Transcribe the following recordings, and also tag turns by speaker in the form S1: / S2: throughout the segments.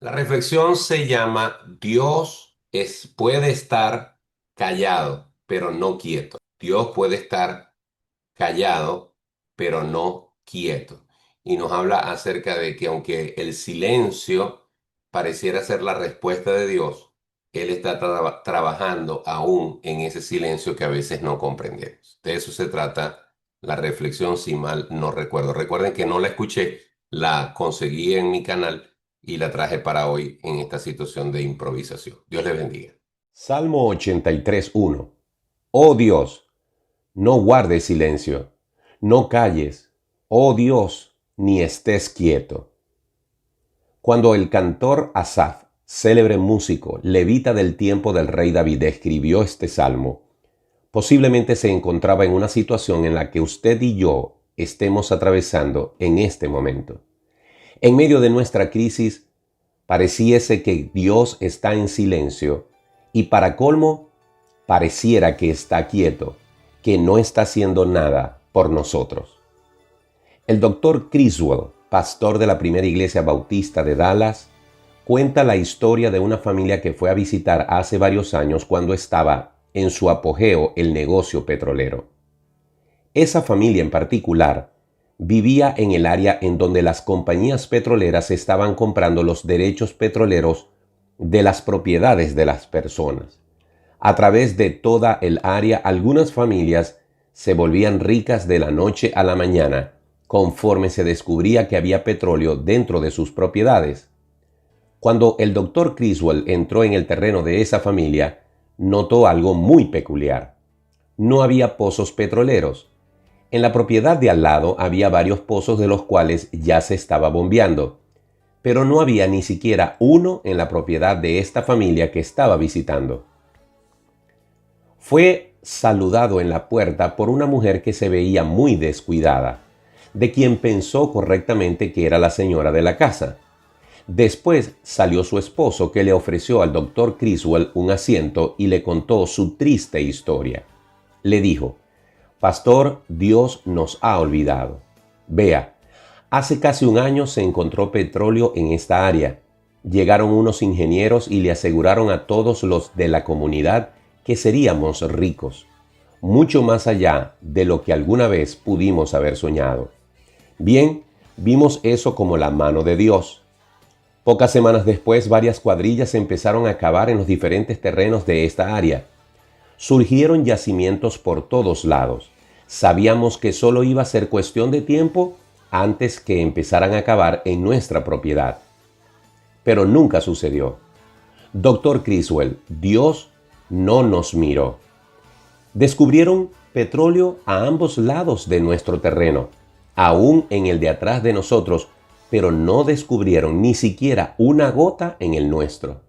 S1: La reflexión se llama puede estar callado, pero no quieto. Dios puede estar callado, pero no quieto. Y nos habla acerca de que aunque el silencio pareciera ser la respuesta de Dios, Él está trabajando aún en ese silencio que a veces no comprendemos. De eso se trata la reflexión, si mal no recuerdo. Recuerden que no la escuché, la conseguí en mi canal y la traje para hoy en esta situación de improvisación. Dios les bendiga. Salmo 83:1. Oh Dios, no guardes silencio, no calles, oh Dios, ni estés quieto. Cuando el cantor Asaf, célebre músico, levita del tiempo del rey David, escribió este salmo, posiblemente se encontraba en una situación en la que usted y yo estemos atravesando en este momento. En medio de nuestra crisis, pareciese que Dios está en silencio y para colmo, pareciera que está quieto, que no está haciendo nada por nosotros. El doctor Criswell, pastor de la primera iglesia bautista de Dallas, cuenta la historia de una familia que fue a visitar hace varios años cuando estaba en su apogeo el negocio petrolero. Esa familia en particular vivía en el área en donde las compañías petroleras estaban comprando los derechos petroleros de las propiedades de las personas. A través de toda el área, algunas familias se volvían ricas de la noche a la mañana conforme se descubría que había petróleo dentro de sus propiedades. Cuando el doctor Criswell entró en el terreno de esa familia, notó algo muy peculiar. No había pozos petroleros. En la propiedad de al lado había varios pozos de los cuales ya se estaba bombeando, pero no había ni siquiera uno en la propiedad de esta familia que estaba visitando. Fue saludado en la puerta por una mujer que se veía muy descuidada, de quien pensó correctamente que era la señora de la casa. Después salió su esposo, que le ofreció al doctor Criswell un asiento y le contó su triste historia. Le dijo: Pastor, Dios nos ha olvidado. Vea, hace casi un año se encontró petróleo en esta área. Llegaron unos ingenieros y le aseguraron a todos los de la comunidad que seríamos ricos, mucho más allá de lo que alguna vez pudimos haber soñado. Bien, vimos eso como la mano de Dios. Pocas semanas después, varias cuadrillas empezaron a cavar en los diferentes terrenos de esta área. Surgieron yacimientos por todos lados. Sabíamos que solo iba a ser cuestión de tiempo antes que empezaran a cavar en nuestra propiedad. Pero nunca sucedió. Doctor Criswell, Dios no nos miró. Descubrieron petróleo a ambos lados de nuestro terreno, aún en el de atrás de nosotros, pero no descubrieron ni siquiera una gota en el nuestro.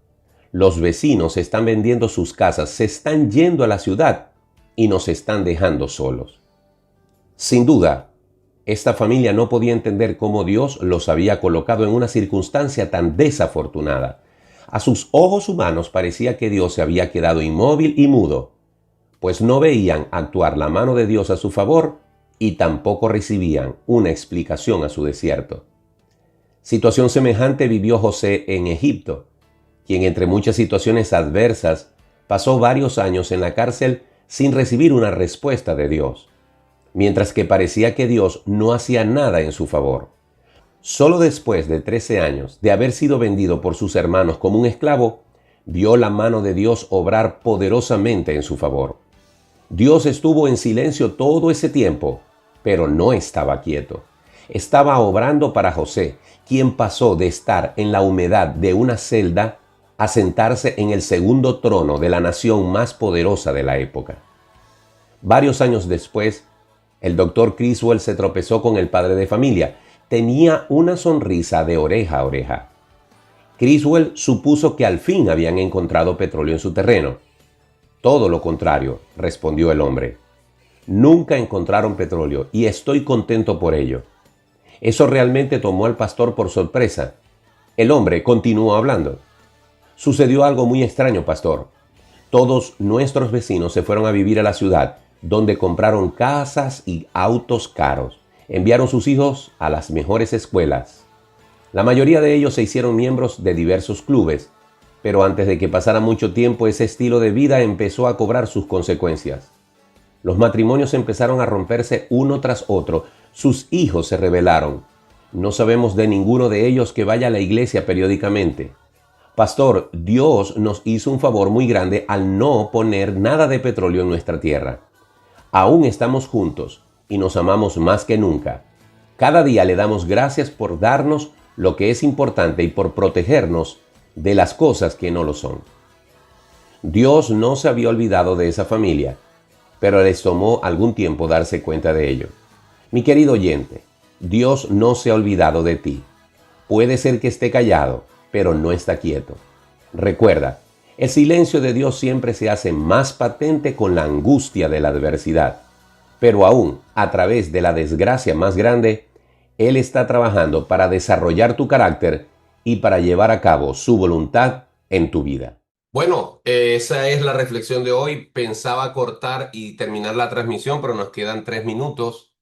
S1: Los vecinos están vendiendo sus casas, se están yendo a la ciudad y nos están dejando solos. Sin duda, esta familia no podía entender cómo Dios los había colocado en una circunstancia tan desafortunada. A sus ojos humanos parecía que Dios se había quedado inmóvil y mudo, pues no veían actuar la mano de Dios a su favor y tampoco recibían una explicación a su desierto. Situación semejante vivió José en Egipto, quien entre muchas situaciones adversas pasó varios años en la cárcel sin recibir una respuesta de Dios, mientras que parecía que Dios no hacía nada en su favor. Solo después de 13 años de haber sido vendido por sus hermanos como un esclavo, vio la mano de Dios obrar poderosamente en su favor. Dios estuvo en silencio todo ese tiempo, pero no estaba quieto. Estaba obrando para José, quien pasó de estar en la humedad de una celda a sentarse en el segundo trono de la nación más poderosa de la época. Varios años después, el doctor Criswell se tropezó con el padre de familia. Tenía una sonrisa de oreja a oreja. Criswell supuso que al fin habían encontrado petróleo en su terreno. Todo lo contrario, respondió el hombre. Nunca encontraron petróleo y estoy contento por ello. Eso realmente tomó al pastor por sorpresa. El hombre continuó hablando. Sucedió algo muy extraño, pastor. Todos nuestros vecinos se fueron a vivir a la ciudad, donde compraron casas y autos caros. Enviaron sus hijos a las mejores escuelas. La mayoría de ellos se hicieron miembros de diversos clubes, pero antes de que pasara mucho tiempo ese estilo de vida empezó a cobrar sus consecuencias. Los matrimonios empezaron a romperse uno tras otro, sus hijos se rebelaron. No sabemos de ninguno de ellos que vaya a la iglesia periódicamente. Pastor, Dios nos hizo un favor muy grande al no poner nada de petróleo en nuestra tierra. Aún estamos juntos y nos amamos más que nunca. Cada día le damos gracias por darnos lo que es importante y por protegernos de las cosas que no lo son. Dios no se había olvidado de esa familia, pero les tomó algún tiempo darse cuenta de ello. Mi querido oyente, Dios no se ha olvidado de ti. Puede ser que esté callado, pero no está quieto. Recuerda, el silencio de Dios siempre se hace más patente con la angustia de la adversidad. Pero aún, a través de la desgracia más grande, Él está trabajando para desarrollar tu carácter y para llevar a cabo su voluntad en tu vida. Bueno, esa es la reflexión de hoy. Pensaba cortar y terminar la transmisión, pero nos quedan 3 minutos.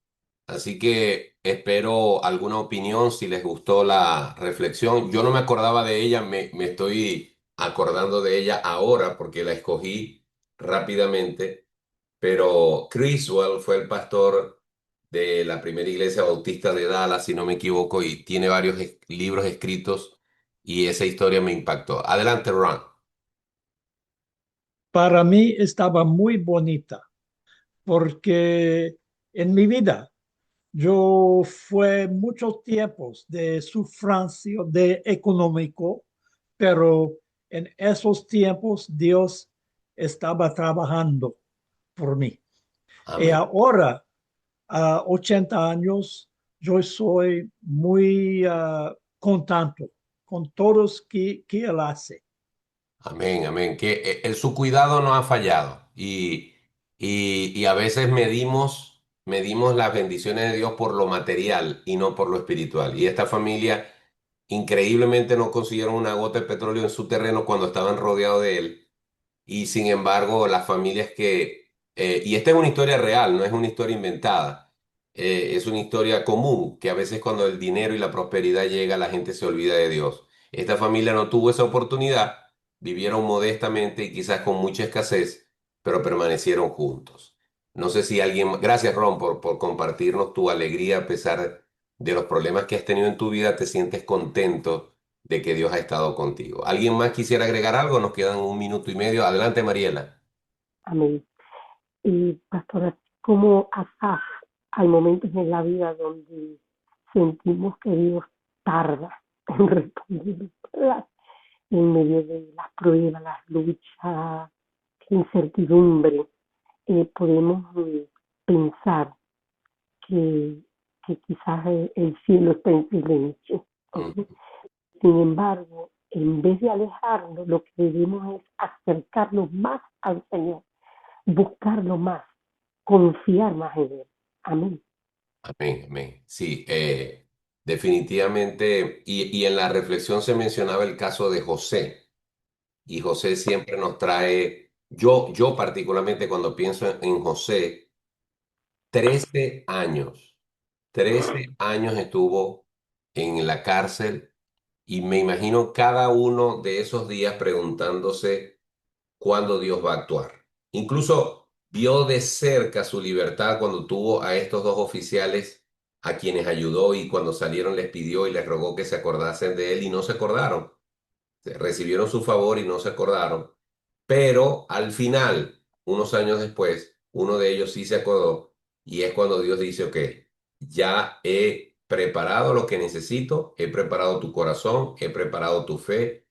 S1: Así que espero alguna opinión si les gustó la reflexión. Yo no me acordaba de ella, me estoy acordando de ella ahora porque la escogí rápidamente. Pero Criswell fue el pastor de la primera iglesia bautista de Dallas, si no me equivoco, y tiene varios libros escritos y esa historia me impactó. Adelante, Ron.
S2: Para mí estaba muy bonita porque en mi vida yo fue muchos tiempos de sufrancia de económico, pero en esos tiempos Dios estaba trabajando por mí. Y
S1: Amén.
S2: ahora, a 80 años, yo soy muy contento con todos que Él hace.
S1: Amén, amén. Que su cuidado no ha fallado y a veces medimos las bendiciones de Dios por lo material y no por lo espiritual. Y esta familia increíblemente no consiguieron una gota de petróleo en su terreno cuando estaban rodeados de él. Y sin embargo, las familias y esta es una historia real, no es una historia inventada, es una historia común, que a veces cuando el dinero y la prosperidad llega, la gente se olvida de Dios. Esta familia no tuvo esa oportunidad, vivieron modestamente y quizás con mucha escasez, pero permanecieron juntos. No sé si alguien, gracias Ron por compartirnos tu alegría a pesar de los problemas que has tenido en tu vida, te sientes contento de que Dios ha estado contigo. ¿Alguien más quisiera agregar algo? Nos quedan 1 minuto y medio. Adelante, Mariela.
S3: Amén. Y pastora, como Asaf, hay momentos en la vida donde sentimos que Dios tarda en responder, ¿verdad? En medio de las pruebas, las luchas, la incertidumbre, podemos pensar que, que quizás el cielo está en silencio.
S1: Mm,
S3: ¿Ok? Sin embargo, en vez de alejarnos, lo que debemos es acercarnos más al Señor, buscarlo más, confiar más en Él. Amén.
S1: amén, amén. Sí, definitivamente. Y en la reflexión se mencionaba el caso de José. Y José siempre nos trae, yo particularmente cuando pienso en José, 13 años, 13 años estuvo en la cárcel y me imagino cada uno de esos días preguntándose cuándo Dios va a actuar. Incluso vio de cerca su libertad cuando tuvo a estos dos oficiales a quienes ayudó y cuando salieron les pidió y les rogó que se acordasen de él y no se acordaron. Recibieron su favor y no se acordaron. Pero al final, unos años después, uno de ellos sí se acordó y es cuando Dios dice, ok, ya he preparado lo que necesito, he preparado tu corazón, he preparado tu fe,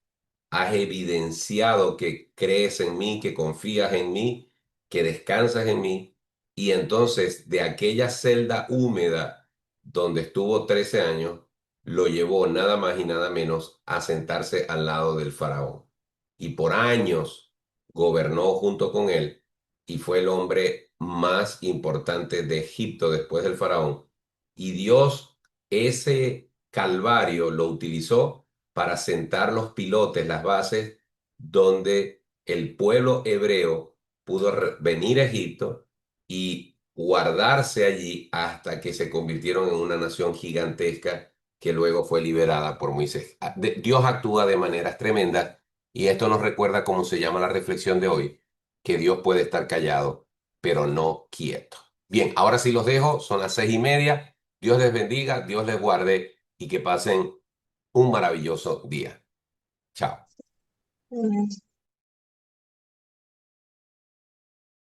S1: has evidenciado que crees en mí, que confías en mí, que descansas en mí. Y entonces de aquella celda húmeda donde estuvo 13 años, lo llevó nada más y nada menos a sentarse al lado del faraón. Y por años gobernó junto con él y fue el hombre más importante de Egipto después del faraón. Y Dios ese calvario lo utilizó para sentar los pilotes, las bases, donde el pueblo hebreo pudo venir a Egipto y guardarse allí hasta que se convirtieron en una nación gigantesca que luego fue liberada por Moisés. Dios actúa de maneras tremendas y esto nos recuerda cómo se llama la reflexión de hoy, que Dios puede estar callado, pero no quieto. Bien, ahora sí los dejo, son las 6:30. Dios les bendiga, Dios les guarde y que pasen un maravilloso día. Chao.